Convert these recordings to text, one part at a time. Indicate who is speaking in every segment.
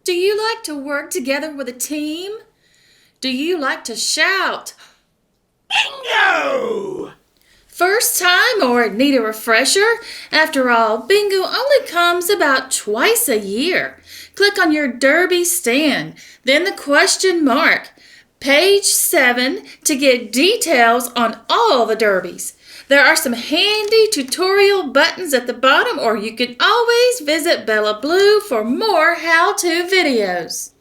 Speaker 1: Do you like to work together with a team? Do you like to shout,
Speaker 2: Bingo!
Speaker 1: first time or need a refresher? After all, bingo only comes about twice a year. Click on your derby stand, then the question mark. Page 7 to get details on all the derbies. There are some handy tutorial buttons at the bottom, or you can always visit Bella Blue for more how-to videos.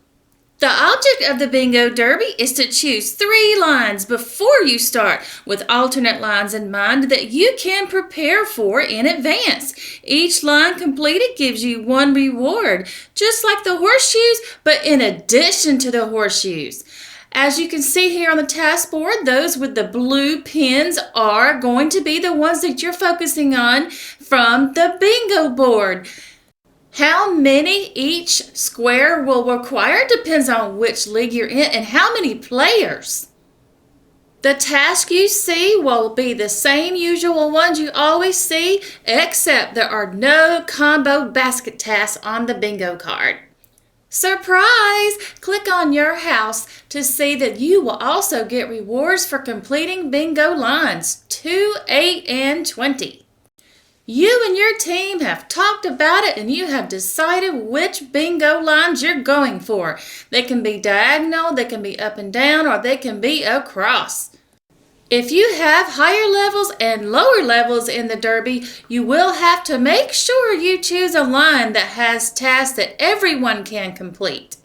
Speaker 1: The object of the Bingo Derby is to choose 3 lines before you start, with alternate lines in mind that you can prepare for in advance. Each line completed gives you 1 reward, just like the horseshoes, but in addition to the horseshoes. As you can see here on the task board, those with the blue pins are going to be the ones that you're focusing on from the bingo board. How many each square will require depends on which league you're in and how many players. The task you see will be the same usual ones you always see, except there are no combo basket tasks on the bingo card. Surprise! Click on your house to see that you will also get rewards for completing bingo lines 2, 8, and 20. You and your team have talked about it and you have decided which bingo lines you're going for. They can be diagonal, they can be up and down, or they can be across. If you have higher levels and lower levels in the derby, you will have to make sure you choose a line that has tasks that everyone can complete.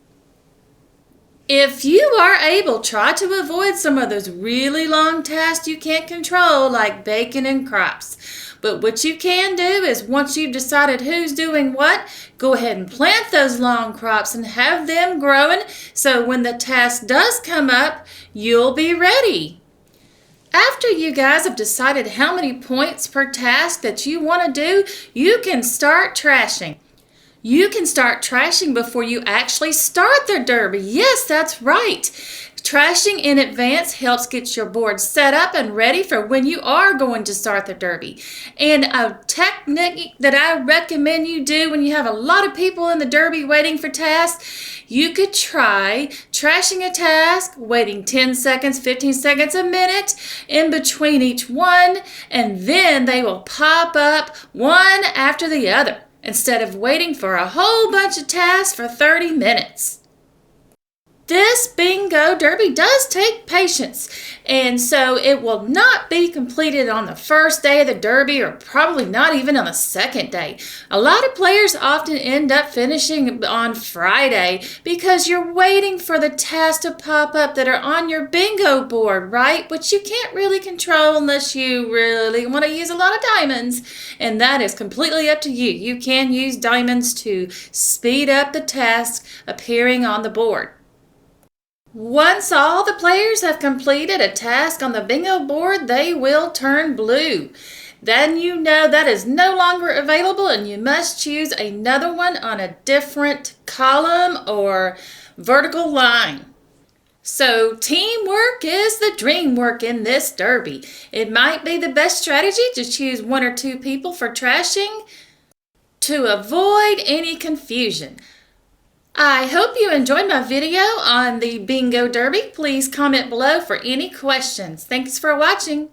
Speaker 1: If you are able, try to avoid some of those really long tasks you can't control, like bacon and crops. But what you can do is, once you've decided who's doing what, go ahead and plant those long crops and have them growing, so when the task does come up, you'll be ready. After you guys have decided how many points per task that you want to do, you can start trashing. You can start trashing before you actually start the derby. Yes, that's right. Trashing in advance helps get your board set up and ready for when you are going to start the derby. And a technique that I recommend you do when you have a lot of people in the derby waiting for tasks, you could try trashing a task, waiting 10 seconds, 15 seconds, a minute in between each one, and then they will pop up one after the other, instead of waiting for a whole bunch of tasks for 30 minutes. This bingo derby does take patience, and so it will not be completed on the first day of the derby, or probably not even on the second day. A lot of players often end up finishing on Friday because you're waiting for the tasks to pop up that are on your bingo board, right? Which you can't really control unless you really want to use a lot of diamonds, and that is completely up to you. You can use diamonds to speed up the tasks appearing on the board. Once all the players have completed a task on the bingo board, they will turn blue. Then you know that is no longer available and you must choose another one on a different column or vertical line. So teamwork is the dream work in this derby. It might be the best strategy to choose 1 or 2 people for trashing to avoid any confusion. I hope you enjoyed my video on the Bingo Derby. Please comment below for any questions. Thanks for watching.